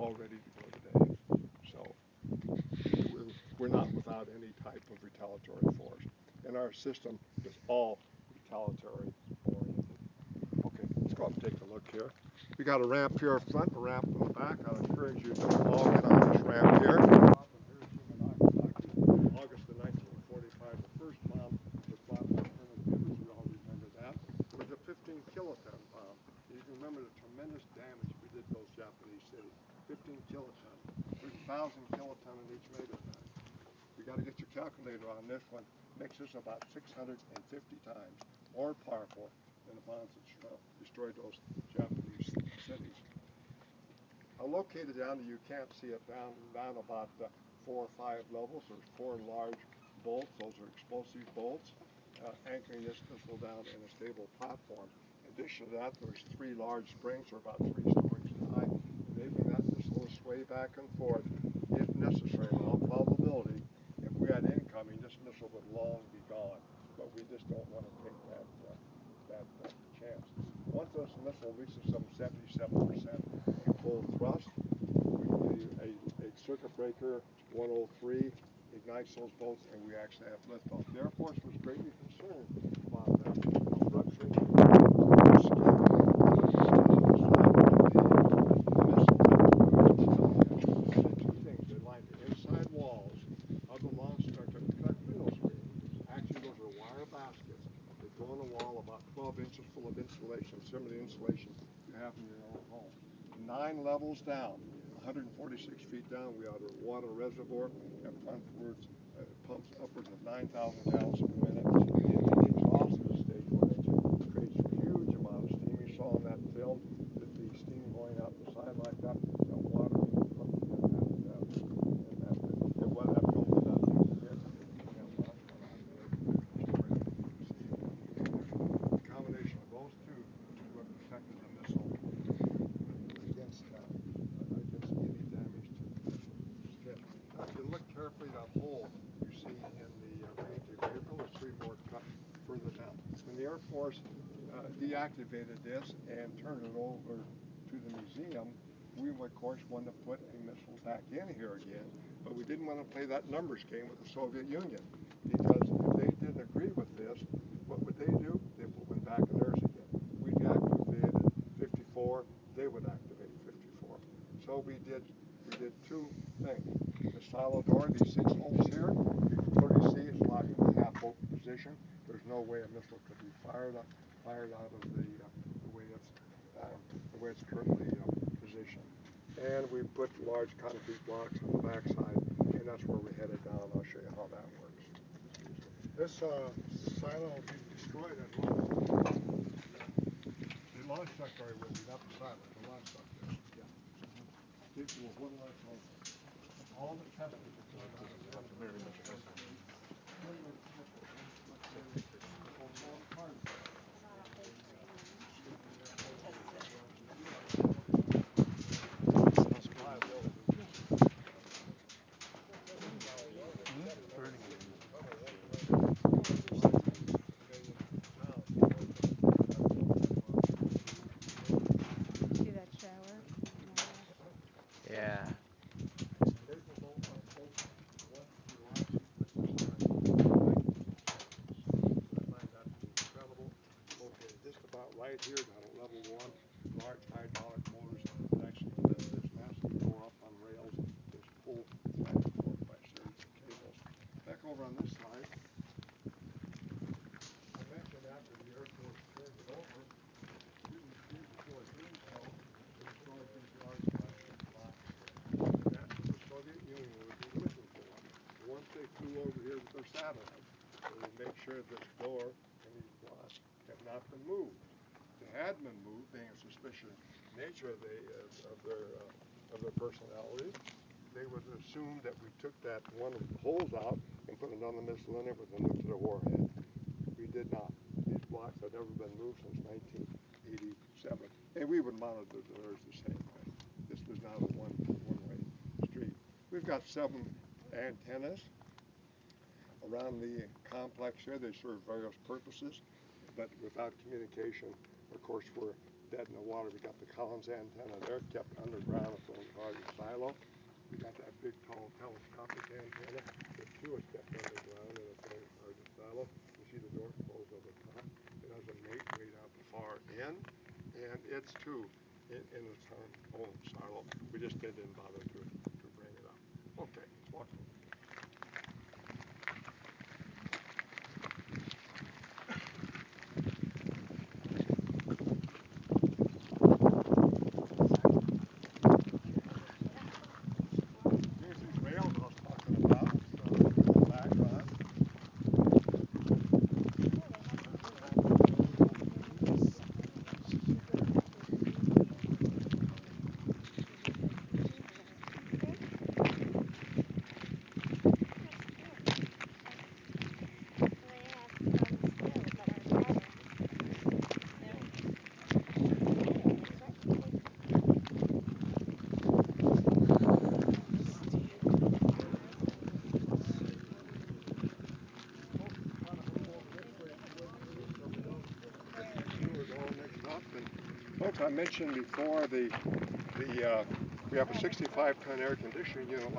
all ready to go today. So we're not without any type of retaliatory force. And our system is all retaliatory oriented. Okay, let's go up and take a look here. We got a ramp here up front, a ramp in the back. I encourage you to all get on this ramp here. August of 1945, the first bomb was bought by Colonel Gibbons. We all remember that. It was a 15 kiloton bomb. You can remember the tremendous damage we did those Japanese cities. 15 kiloton. There's 1,000 kiloton in each megaton. You got to get your calculator on this one. Makes this about 650 times more powerful than the bombs that destroyed those Japanese cities. Located down there, you can't see it down about 4 or 5 levels. There's 4 large bolts. Those are explosive bolts anchoring this missile down in a stable platform. In addition to that, there's 3 large springs, or about 3 stories high, enabling that missile to sway back and forth if necessary. In all probability, if we had incoming, this missile would long be gone. But we just don't want to take that chance. Once this missile reaches some 77% in full thrust, a circuit breaker 103 ignites those bolts, and we actually have liftoff. The Air Force was greatly concerned about that rupturing the two things. They lined the inside walls of the launch structure. Actually, those are wire baskets that go on the wall about 12 inches full of insulation, similar to the insulation you have in your own home. 9 levels down, 146 feet down, we have a water reservoir that pumps upwards of 9,000 gallons per minute. The exhaust stage creates a huge amount of steam. You saw in that film that the steam going out the side like that, the water being pumped in that film was not here. The combination of those two is what protected the missile against any damage to the missile skid. Now, if you look carefully, that hole you see in the painted vehicle is 3 more cut further down. When the Air Force deactivated this and turned it over to the museum, we of course wanted to put a missile back in here again, but we didn't want to play that numbers game with the Soviet Union, because if they didn't agree with this, what would they do? They would went back in theirs again. We deactivated 54, they would activate 54. So we did 2 things. The silo door, these 6 holes here, you can clearly see it's locked in the half open position. There's no way a missile could be fired out of the way it's currently positioned. And we put large concrete blocks on the backside, and that's where we're headed down. I'll show you how that works. This silo will be destroyed at launch. The launch structure will be not the silo, the launch structure. Yeah. This will one launch only. All the testing is done out of that. See that shower? Yeah. Okay, just about right here, down at level 1, large hydraulic motors that actually lift this massive door up on rails. It's pulled back and forth by a series of cables. Back over on this side, I mentioned after the Air Force turned it over, before doing so, they destroyed these large plastic blocks. That's what the Soviet Union would be looking for. Once they flew over here with their satellites, they would make sure this door and these blocks have not been moved. If they had been moved, being a suspicious nature of their personality, they would assume that we took that one of the holes out and put another missile in it with a nuclear warhead. We did not. These blocks had never been moved since 1987, and we would monitor theirs the same way. This was not a one-way street. We've got 7 antennas around the complex here. They serve various purposes, but without communication, of course, we're dead in the water. We got the Collins antenna there, kept underground if those targets silo. We got that big, tall, telescopic antenna with two steps underground and a thing inside the silo. You see the door closed over the top. It has a mate way out the far end, and it's too in its own silo. We just didn't bother to bring it up. Okay, walk. Here's these rails I was talking about. So back on. Folks, I mentioned before we have a 65-ton air conditioning unit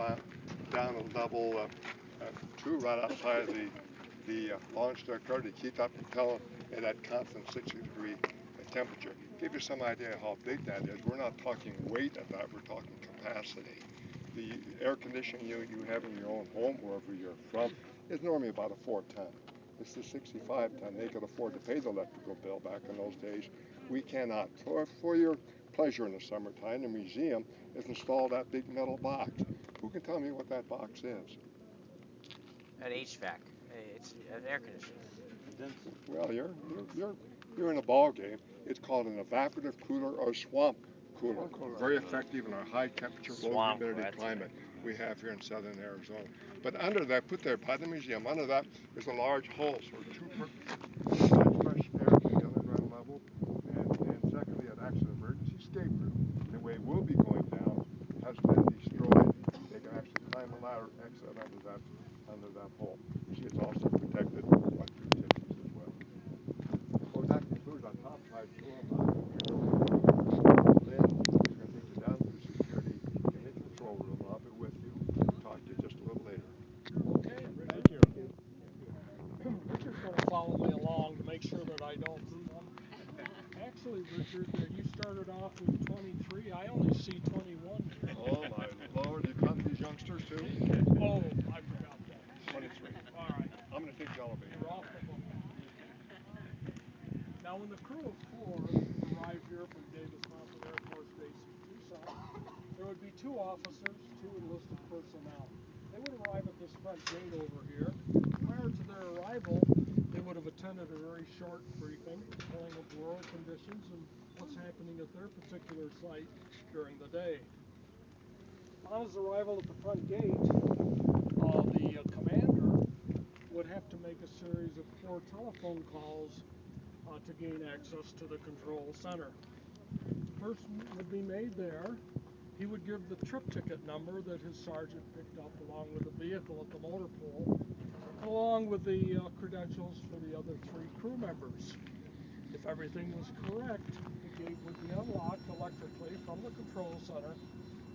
down on level 2 right outside the launch deck there to keep that propellant at that constant 60-degree temperature. Give you some idea how big that is. We're not talking weight of that, we're talking capacity. The air conditioning unit you have in your own home, wherever you're from, is normally about a 4-ton. This is 65-ton. They could afford to pay the electrical bill back in those days. We cannot. So for your pleasure in the summertime, the museum has installed that big metal box. Who can tell me what that box is? An HVAC. It's an air conditioner. Well, you're in a ball game. It's called an evaporative cooler or swamp cooler. Very effective in our high temperature, low humidity climate we have here in southern Arizona. But under that, put there by the museum, under that is a large hole, so fresh air to the underground level. And secondly, it acts as an emergency escape route. The way we'll be going down has been destroyed. They can actually climb a ladder, exit under that hole. You see, it's also protected by 2 tickets as well. Well, that concludes our top side tour. Lynn is going to take you down to security in the control room. I'll be with you. Talk to you just a little later. Okay, thank you. Richard's going to follow me along to make sure that I don't do them. Actually, Richard, you started off with 23. I only see 21 here. Oh, my Lord. You count these youngsters, too? Oh, I forgot that. 23. All right. I'm going to take the elevator. You're off the hook. Now, when the crew of 4 arrived here from Davis Mountain Air Force Base in Tucson, there would be 2 officers, 2 enlisted personnel. They would arrive at this front gate over here. Prior to their arrival, they would have attended a very short briefing telling of rural conditions and what's happening at their particular site during the day. On his arrival at the front gate, the commander would have to make a series of 4 telephone calls to gain access to the control center. First would be made there. He would give the trip ticket number that his sergeant picked up along with the vehicle at the motor pool, along with the credentials for the other 3 crew members. If everything was correct, the gate would be unlocked electrically from the control center,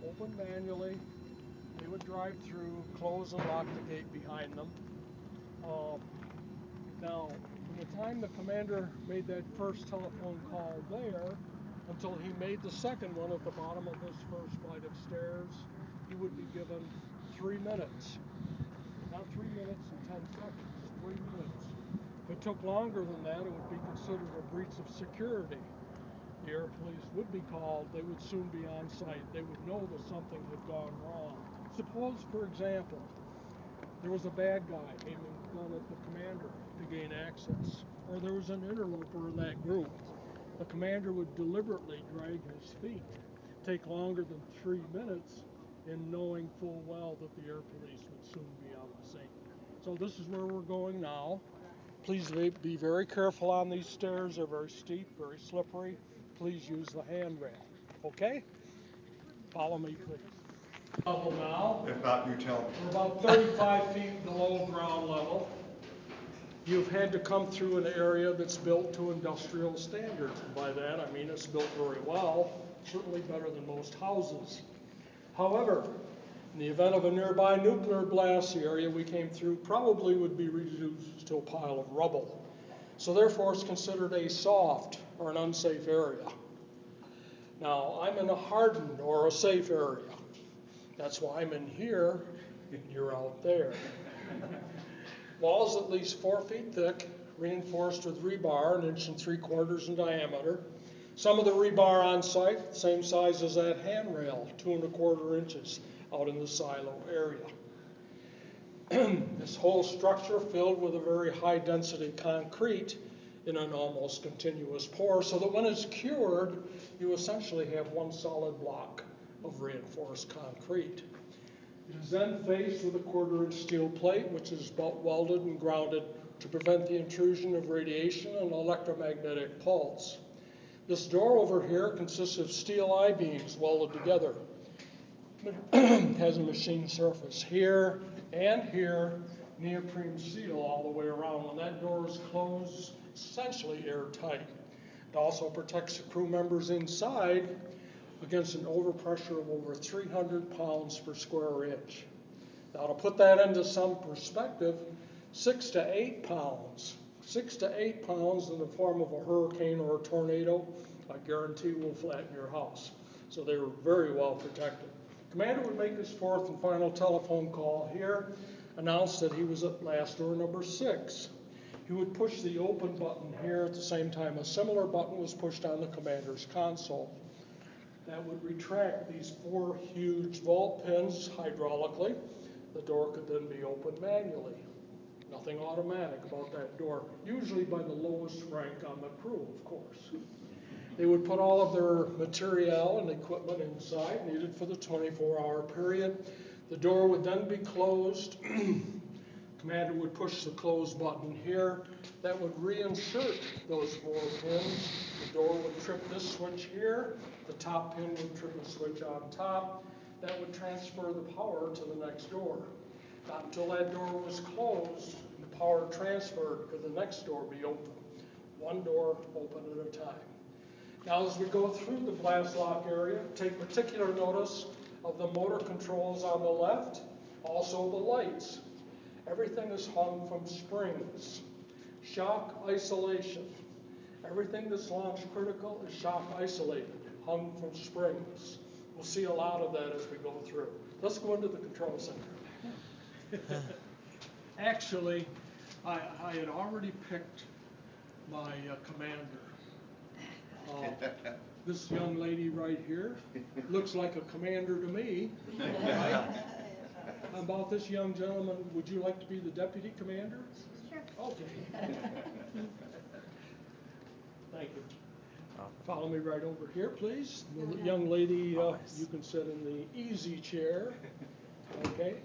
opened manually. They would drive through, close and lock the gate behind them. Now, from the time the commander made that first telephone call there until he made the second one at the bottom of this first flight of stairs, he would be given 3 minutes. Not 3 minutes and 10 seconds, 3 minutes. If it took longer than that, it would be considered a breach of security. The air police would be called. They would soon be on site. They would know that something had gone wrong. Suppose, for example, there was a bad guy aiming a gun at the commander to gain access, or there was an interloper in that group. The commander would deliberately drag his feet, take longer than 3 minutes, in knowing full well that the air police would soon be on the scene. So this is where we're going now. Please be very careful on these stairs. They're very steep, very slippery. Please use the handrail. Okay? Follow me, please. Level now. If not, you tell me. We're about 35 feet below ground level. You've had to come through an area that's built to industrial standards. By that, I mean it's built very well, certainly better than most houses. However, in the event of a nearby nuclear blast, the area we came through probably would be reduced to a pile of rubble. So therefore, it's considered a soft or an unsafe area. Now, I'm in a hardened or a safe area. That's why I'm in here and you're out there. Walls at least 4 feet thick, reinforced with rebar, 1 3/4 in diameter. Some of the rebar on site, same size as that handrail, 2 1/4 inches out in the silo area. This whole structure filled with a very high density concrete in an almost continuous pour, so that when it's cured, you essentially have one solid block of reinforced concrete. It is then faced with a 1/4 inch steel plate, which is butt welded and grounded to prevent the intrusion of radiation and electromagnetic pulse. This door over here consists of steel I-beams welded together. It has a machine surface here and here, neoprene seal all the way around. When that door is closed, essentially airtight. It also protects the crew members inside against an overpressure of over 300 pounds per square inch. Now, to put that into some perspective, 6 to 8 pounds, 6 to 8 pounds in the form of a hurricane or a tornado, I guarantee will flatten your house. So they were very well protected. Commander would make his 4th and final telephone call here, announce that he was at blast door number 6. He would push the open button here at the same time a similar button was pushed on the commander's console. That would retract these 4 huge vault pins hydraulically. The door could then be opened manually. Nothing automatic about that door, usually by the lowest rank on the crew, of course. They would put all of their material and equipment inside, needed for the 24-hour period. The door would then be closed. Commander would push the close button here. That would reinsert those 4 pins. The door would trip this switch here. The top pin would trip a switch on top. That would transfer the power to the next door. Not until that door was closed, the power transferred, could the next door be open. One door open at a time. Now, as we go through the blast lock area, take particular notice of the motor controls on the left, also the lights. Everything is hung from springs. Shock isolation. Everything that's launch critical is shock isolated, hung from springs. We'll see a lot of that as we go through. Let's go into the control center. Actually, I had already picked my commander. This young lady right here looks like a commander to me. Right? How about this young gentleman? Would you like to be the deputy commander? Sure. Okay. Thank you. Follow me right over here, please. The young lady, you can sit in the easy chair. Okay.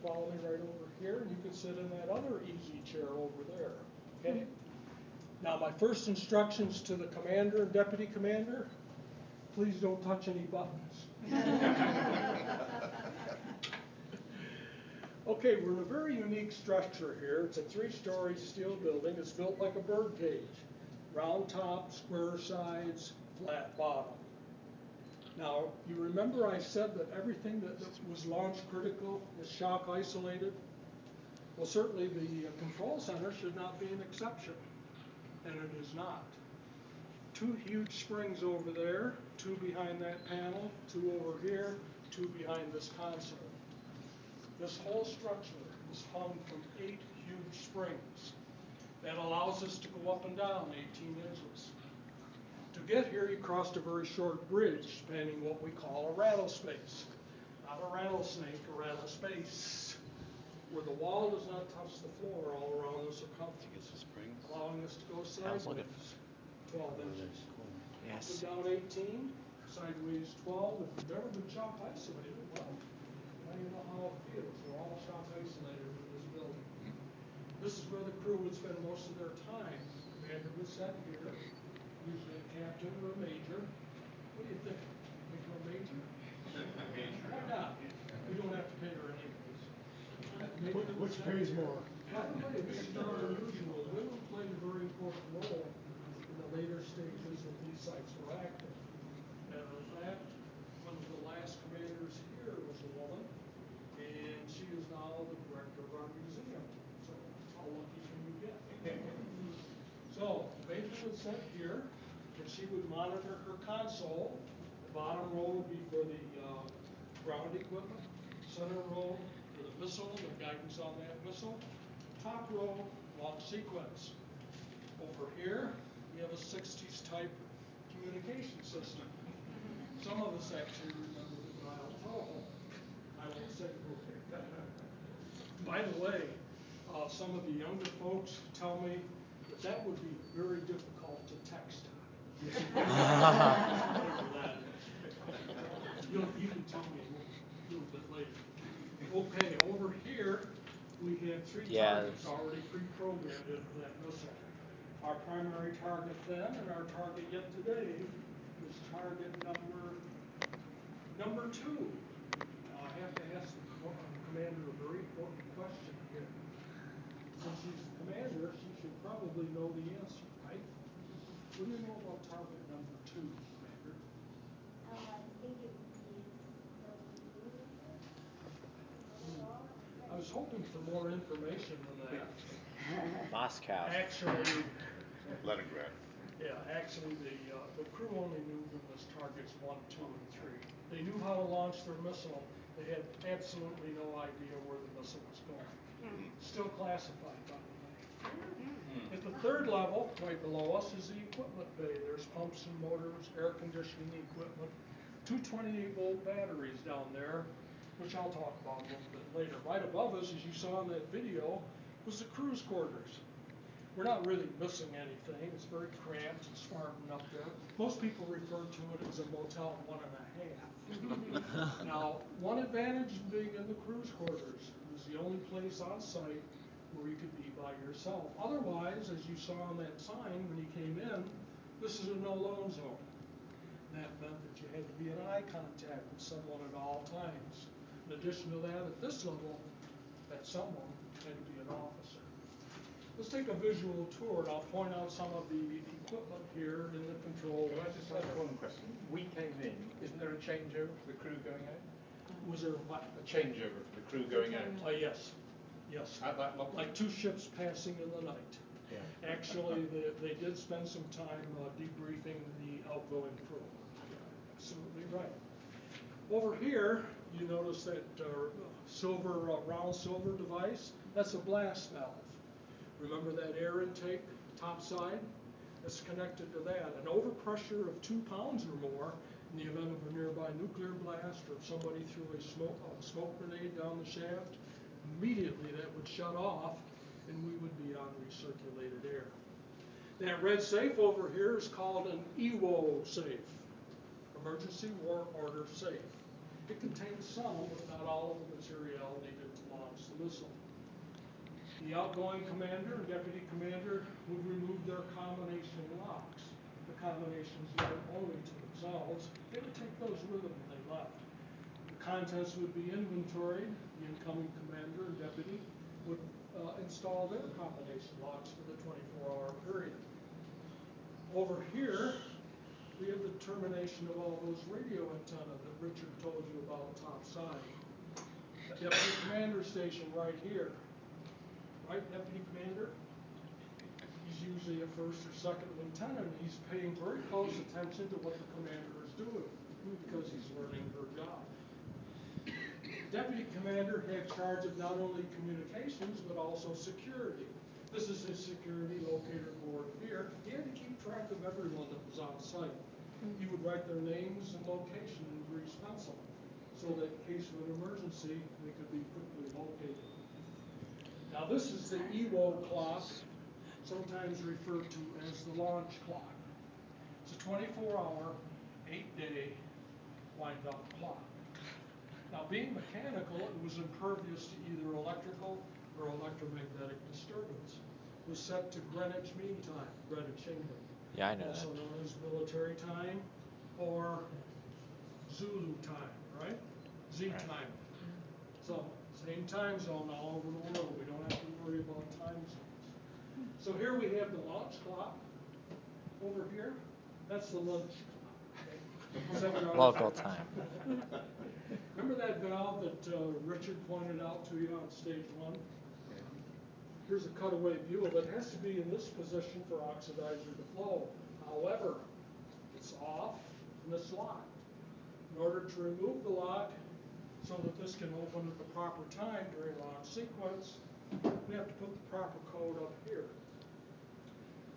Follow me right over here, and you can sit in that other easy chair over there. Okay. Now, my first instructions to the commander and deputy commander, please don't touch any buttons. Okay, we're in a very unique structure here. It's a 3-story steel building. It's built like a bird cage. Round top, square sides, flat bottom. Now, you remember I said that everything that was launch critical is shock isolated? Well, certainly the control center should not be an exception, and it is not. 2 huge springs over there, 2 behind that panel, 2 over here, 2 behind this console. This whole structure is hung from 8 huge springs. That allows us to go up and down 18 inches. To get here, you crossed a very short bridge spanning what we call a rattlespace. Not a rattlesnake, a rattlespace, where the wall does not touch the floor all around the circumference, allowing us to go sideways 12 inches. Yes. Up and down 18, sideways 12. If you've never been shock isolated, well, now you know how it feels. We're all shock isolated in this building. This is where the crew would spend most of their time. Commander would sit here, usually a captain or a major. What do you think? Make her a major? Why not? We don't have to pay her anyways. Which pays more? Probably, this is not unusual. Women played a very important role in the later stages of these sites were active. Matter of fact, one of the last commanders here set here, and she would monitor her console. The bottom row would be for the ground equipment, center row for the missile, the guidance on that missile, top row, launch sequence. Over here, we have a 60s type communication system. Some of us actually remember the dial telephone. I won't say who. By the way, some of the younger folks tell me that that would be very difficult to text on. Whatever that is. You can tell me a little bit later. Okay, over here we have three targets already pre-programmed into that missile. Our primary target then and our target yet today is target number 2. Now I have to ask the commander a very important question here. Since she's the commander, she should probably know the answer, right? What do you know about target number 2, Commander? I think it would be I was hoping for more information than that. Moscow. Actually, Leningrad. yeah, actually the crew only knew there was targets 1, 2, and 3. They knew how to launch their missile. They had absolutely no idea where the missile was going. Still classified, by the way. At the 3rd level, right below us, is the equipment bay. There's pumps and motors, air conditioning equipment, 2 28-volt batteries down there, which I'll talk about a little bit later. Right above us, as you saw in that video, was the crew's quarters. We're not really missing anything. It's very cramped and Spartan up there. Most people refer to it as a Motel 1.5. Now, one advantage of being in the crew's quarters is the only place on site where you could be by yourself. Otherwise, as you saw on that sign when you came in, this is a no-loan zone. That meant that you had to be in eye contact with someone at all times. In addition to that, at this level, that someone had to be an officer. Let's take a visual tour, and I'll point out some of the equipment here in the control. Can I just ask one question? We came in, isn't there a changeover for the crew going out? Was there what? A changeover for the crew going out? Yes. Yes. At that level? Like 2 ships passing in the night. Yeah. Actually, they did spend some time debriefing the outgoing crew. Absolutely right. Over here, you notice that round silver device? That's a blast valve. Remember that air intake, top side? That's connected to that. An overpressure of 2 pounds or more in the event of a nearby nuclear blast, or if somebody threw a smoke grenade down the shaft, immediately that would shut off and we would be on recirculated air. That red safe over here is called an EWO safe, Emergency War Order Safe. It contains some, but not all, of the material needed to launch the missile. The outgoing commander and deputy commander would remove their combination locks. The combinations known only to themselves. They would take those with them when they left. The contents would be inventoried. The incoming commander and deputy would install their combination locks for the 24-hour period. Over here, we have the termination of all those radio antenna that Richard told you about top side. Deputy commander station right here. Right, Deputy Commander? He's usually a 1st or 2nd lieutenant, and he's paying very close attention to what the commander is doing because he's learning her job. Deputy Commander had charge of not only communications, but also security. This is his security locator board here. He had to keep track of everyone that was on site. He would write their names and location in grease pencil so that in case of an emergency, they could be quickly located. Now this is the EWO clock, sometimes referred to as the launch clock. It's a 24-hour, 8-day wind-up clock. Now being mechanical, it was impervious to either electrical or electromagnetic disturbance. It was set to Greenwich Mean Time, Greenwich, England. Yeah, I know also that. known as military time or Zulu time, right? Z time. So same time zone all over the world. We don't have to worry about time zones. So here we have the launch clock. Over here, that's the lunch clock. Local time. Remember that valve that Richard pointed out to you on stage 1? Here's a cutaway view of it. It has to be in this position for oxidizer to flow. However, it's off and it's locked. In order to remove the lock so that this can open at the proper time during launch sequence, we have to put the proper code up here.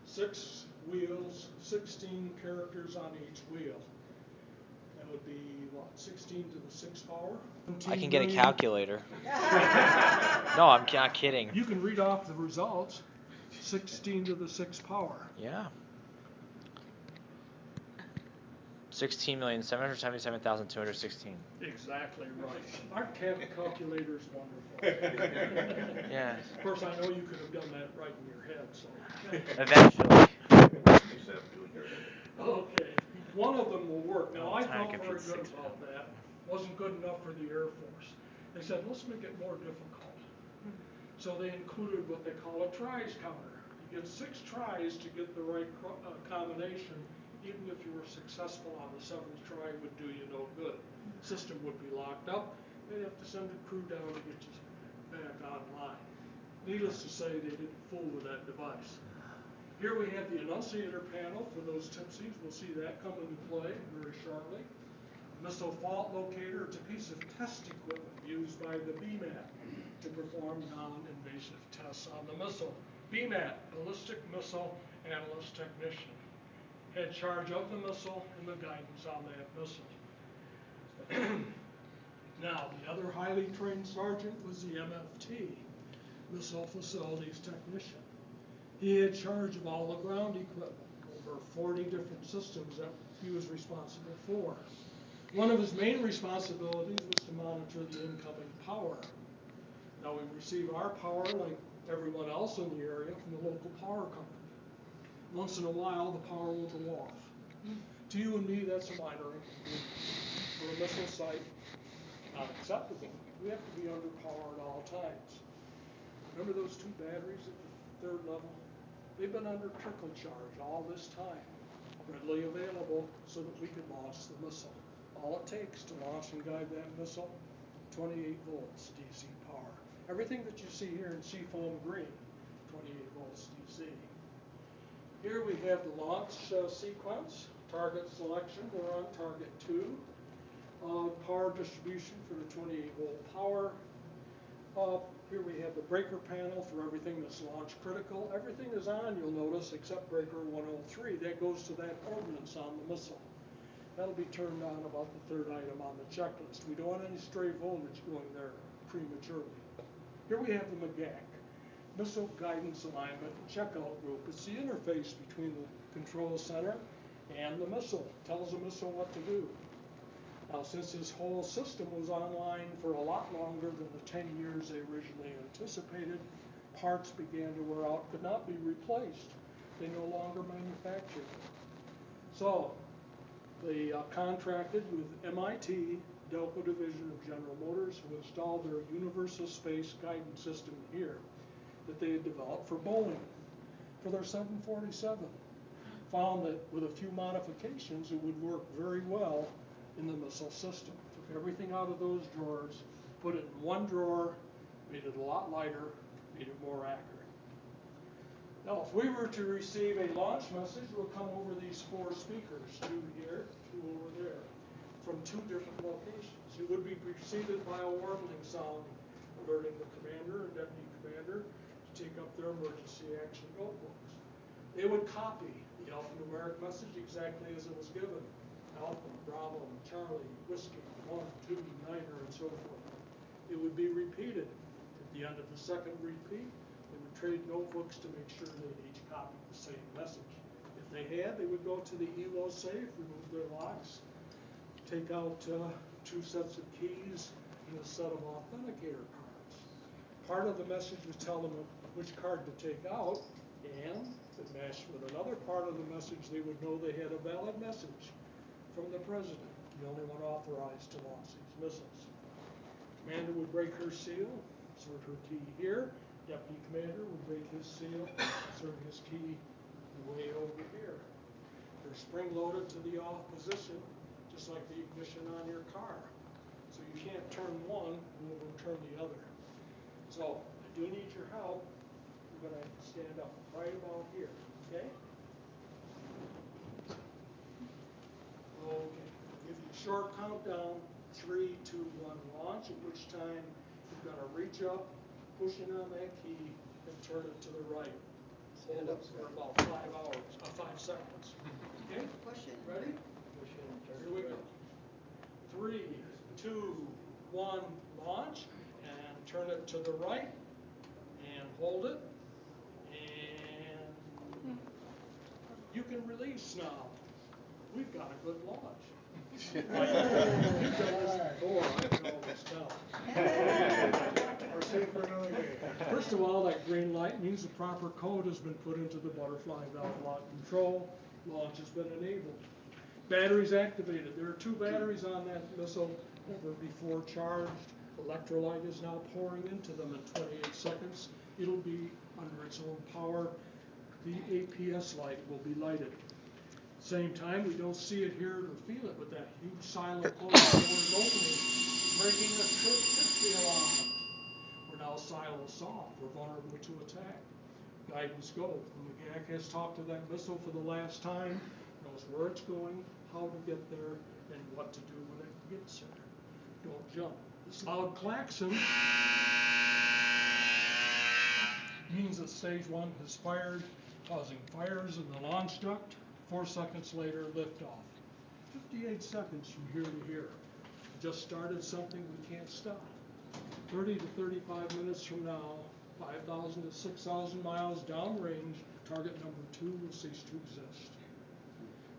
6 wheels, 16 characters on each wheel. That would be, what, 16 to the 6th power? I can get a calculator. No, I'm not kidding. You can read off the results. 16 to the 6th power. Yeah. 16,777,216. Exactly right. Our calculator is wonderful. Yeah. Of course, I know you could have done that right in your head. So. Eventually. Okay. One of them will work. Now, I Time felt very computer good 6 about that. Wasn't good enough for the Air Force. They said, let's make it more difficult. So they included what they call a tries counter. You get 6 tries to get the right combination. Even if you were successful on the 7th try, it would do you no good. System would be locked up. They'd have to send a crew down to get you back online. Needless to say, they didn't fool with that device. Here we have the annunciator panel for those tipsies. We'll see that come into play very shortly. Missile fault locator. It's a piece of test equipment used by the BMAT to perform non-invasive tests on the missile. BMAT, Ballistic Missile Analyst Technician. Had charge of the missile and the guidance on that missile. Now, the other highly trained sergeant was the MFT, Missile Facilities Technician. He had charge of all the ground equipment, over 40 different systems that he was responsible for. One of his main responsibilities was to monitor the incoming power. Now, we receive our power, like everyone else in the area, from the local power company. Once in a while, the power will go off. To you and me, that's a minor inconvenience. For a missile site, not acceptable. We have to be under power at all times. Remember those 2 batteries at the 3rd level? They've been under trickle charge all this time, readily available so that we can launch the missile. All it takes to launch and guide that missile, 28 volts DC power. Everything that you see here in seafoam green, 28 volts DC. Here we have the launch sequence, target selection. We're on target 2. Power distribution for the 28 volt power. Here we have the breaker panel for everything that's launch critical. Everything is on, you'll notice, except breaker 103. That goes to that ordnance on the missile. That'll be turned on about the 3rd item on the checklist. We don't want any stray voltage going there prematurely. Here we have the MGAC, Missile Guidance Alignment and Checkout Group. It's the interface between the control center and the missile. It tells the missile what to do. Now, since this whole system was online for a lot longer than the 10 years they originally anticipated, parts began to wear out, could not be replaced. They no longer manufactured them. So, they contracted with MIT, Delco Division of General Motors, who installed their Universal Space Guidance System here that they had developed for Boeing, for their 747. Found that with a few modifications, it would work very well in the missile system. Took everything out of those drawers, put it in one drawer, made it a lot lighter, made it more accurate. Now, if we were to receive a launch message, we'll come over these 4 speakers, 2 here, 2 over there, from 2 different locations. It would be preceded by a warbling sound, alerting the commander and deputy commander to take up their emergency action notebooks. They would copy the alphanumeric message exactly as it was given. Alpha, Bravo, Charlie, Whiskey, 1, 2, Niner, and so forth. It would be repeated. At the end of the 2nd repeat, they would trade notebooks to make sure they'd each copied the same message. If they had, they would go to the ELO safe, remove their locks, take out 2 sets of keys and a set of authenticator cards. Part of the message would tell them which card to take out, and if it matched with another part of the message, they would know they had a valid message from the president, the only one authorized to launch these missiles. Commander would break her seal, insert her key here. Deputy commander would break his seal, insert his key way over here. They're spring-loaded to the off position, just like the ignition on your car. So you can't turn one and overturn the other. So I do need your help. you're going to stand up right about here, okay? Okay, I'll give you a short countdown, 3, 2, 1, launch, at which time you're going to reach up, push in on that key, and turn it to the right. Hold it for about 5 seconds. Okay? Ready? Here we go. 3, 2, 1, launch, and turn it to the right, and hold it, and you can release now. We've got a good launch. You've done this before, I can always tell. We're safe for another day. First of all, that green light means the proper code has been put into the butterfly valve lock control. Launch has been enabled. Batteries activated. There are 2 batteries on that missile that were before charged. Electrolyte is now pouring into them in 28 seconds. It'll be under its own power. The APS light will be lighted. Same time, we don't see it, hear it, or feel it, but that huge silent closing door is opening, breaking the trip alarm. We're now silo soft. We're vulnerable to attack. Guidance go. The McGack has talked to that missile for the last time, knows where it's going, how to get there, and what to do when it gets there. Don't jump. This loud klaxon means that stage 1 has fired, causing fires in the launch duct. 4 seconds later, liftoff. 58 seconds from here to here. Just started something we can't stop. 30 to 35 minutes from now, 5,000 to 6,000 miles downrange, target number 2 will cease to exist.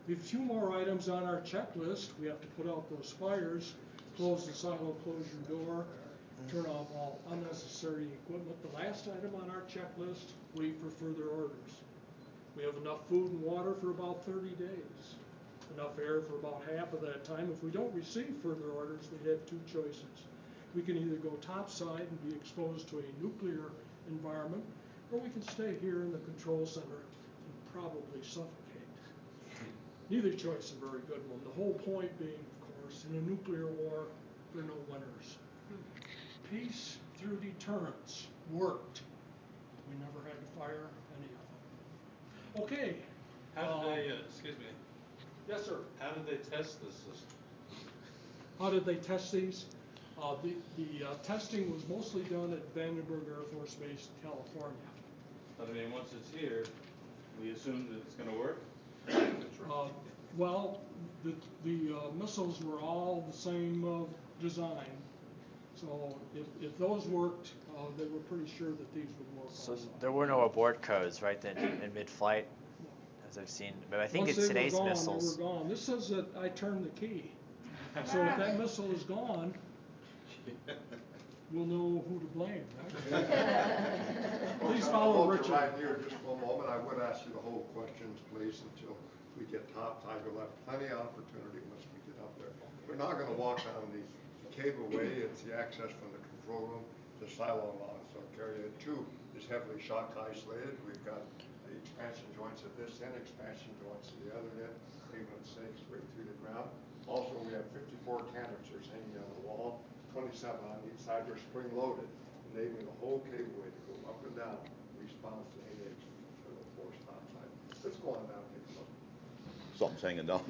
We have 2 more items on our checklist. We have to put out those fires, close the silo closure door, turn off all unnecessary equipment. The last item on our checklist, wait for further orders. We have enough food and water for about 30 days. Enough air for about half of that time. If we don't receive further orders, we have 2 choices. We can either go topside and be exposed to a nuclear environment, or we can stay here in the control center and probably suffocate. Neither choice is a very good one. The whole point being, of course, in a nuclear war, there are no winners. Peace through deterrence worked. We never had to fire any of them. Okay. How did they, excuse me, Yes, sir. how did they test this system? How did they test these? The testing was mostly done at Vandenberg Air Force Base, California. But I mean, once it's here, we assume that it's going to work? Well, the missiles were all the same design. So if those worked, they were pretty sure that these would work. So also. there were no abort codes, right, then in mid-flight, as I've seen. But I think Once it's they were today's gone, missiles. They were gone. This says that I turned the key. So if that missile is gone, we'll know who to blame, right? Please follow Hold you Richard. right here just for a moment. I would ask you to hold questions, please, until we get topside. You'll have plenty of opportunity once we get up there. We're not going to walk down the cableway. It's the access from the control room to silo launch. So area 2 is heavily shock isolated. We've got the expansion joints at this end, expansion joints at the other end, leaving it safe straight through the ground. Also, we have 54 canisters hanging on the wall, 27 on each side. They're spring loaded, enabling the whole cableway to go up and down in response to any external force topside. Let's go on down and take a look. Something's hanging down.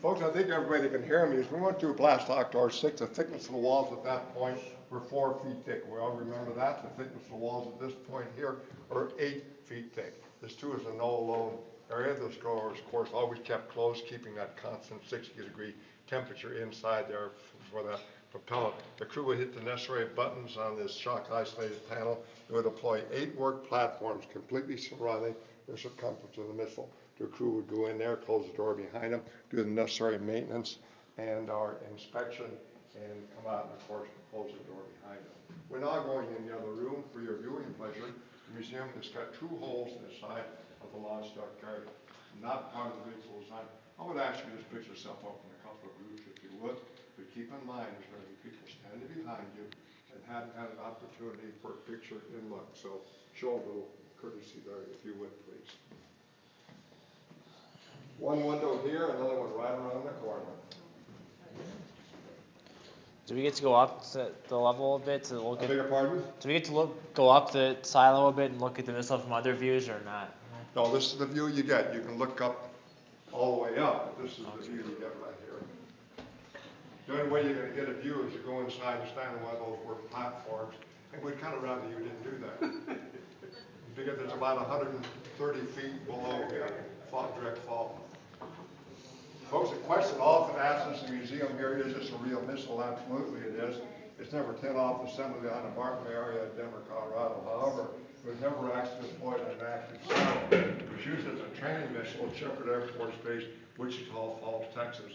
Folks, I think everybody can hear me. As we went through blast octar 6, the thickness of the walls at that point were 4 feet thick. We all remember that. The thickness of the walls at this point here are 8 feet thick. This too is a no-alone area. Those doors, of course, always kept closed, keeping that constant 60-degree temperature inside there for that propellant. The crew would hit the necessary buttons on this shock isolated panel. They would deploy 8 work platforms completely surrounding the circumference of the missile. The crew would go in there, close the door behind them, do the necessary maintenance and our inspection, and come out and, of course, close the door behind them. We're now going in the other room for your viewing pleasure. The museum has got 2 holes in the side of the launch duct area, not part of the vehicle design. I would ask you to just put yourself up in a couple of groups if you would, but keep in mind there's going to be people standing behind you and haven't had an opportunity for a picture in look. So show a little courtesy there if you would, please. One window here, another one right around the corner. Do we get to go up to the level a bit to look I at? beg your pardon? Do we get to go up the silo a bit and look at the missile from other views or not? No, this is the view you get. You can look up all the way up, but this is the view you get right here. The only way you're going to get a view is to go inside and stand on one of those work platforms, and we'd kind of rather you didn't do that. Because it's about 130 feet below here, direct fall. Folks, the question often asked us in the museum here, is this a real missile? Absolutely it is. It's never 10 off the center of the Ana Martin area in Denver, Colorado. However, it was never actually deployed on an active site. It was used as a training missile at Shepherd Air Force Base, Wichita Falls, Texas.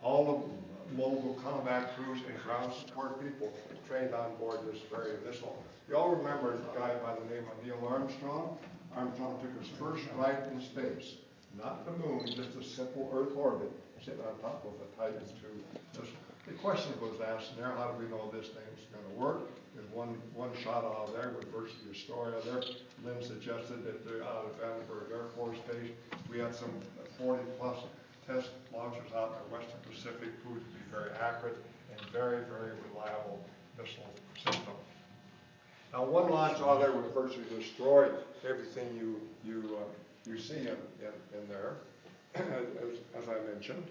All the mobile combat crews and ground support people trained on board this very missile. You all remember a guy by the name of Neil Armstrong? Armstrong took his first flight in space. Not the moon, just a simple Earth orbit, sitting on top of a Titan II. The question was asked there, how do we know this thing's going to work? There's one shot out of there with virtually a story out there. Lynn suggested that out of Vandenberg Air Force Base, we had some 40 plus test launchers out in the Western Pacific, proved to be very accurate and very, very reliable missile system. Now, one launch out there would virtually destroy everything you see in there, as I mentioned.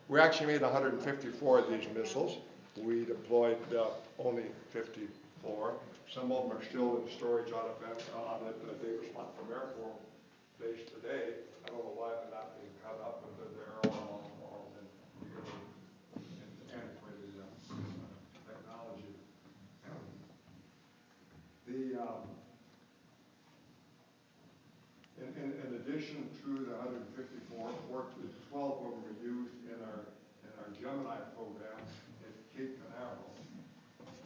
We actually made 154 of these missiles. We deployed only 54. Some of them are still in storage on at Davis Montgomery Air Force Base today. I don't know why they're not being cut up, but they're there all in antiquated technology. In addition to the 154, 12 of them were used in our Gemini program at Cape Canaveral,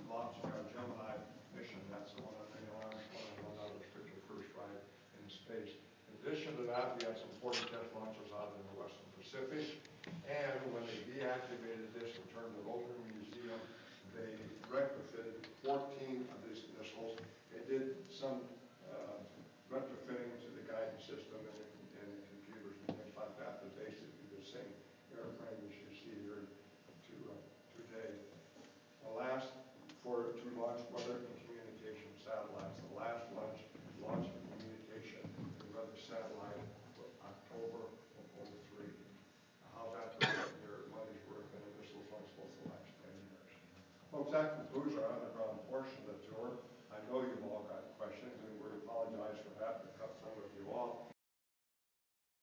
launching our Gemini mission. That's the one that Neil Armstrong and one other took the first ride in space. In addition to that, we had some 40 test launches out in the Western Pacific. And when they deactivated this and turned it over to the museum, they retrofitted 14 of these missiles. They did some retrofitting to the guidance system and the computers and things like that, but basically the same airframe as you see here today. The last to launch weather and communication satellites. The last launch for communication and weather satellite was October of 03. How's that for your money's worth? And this was only supposed to last 10 years. Folks, that concludes our underground portion of the tour. I know you've all got questions, and we apologize for that.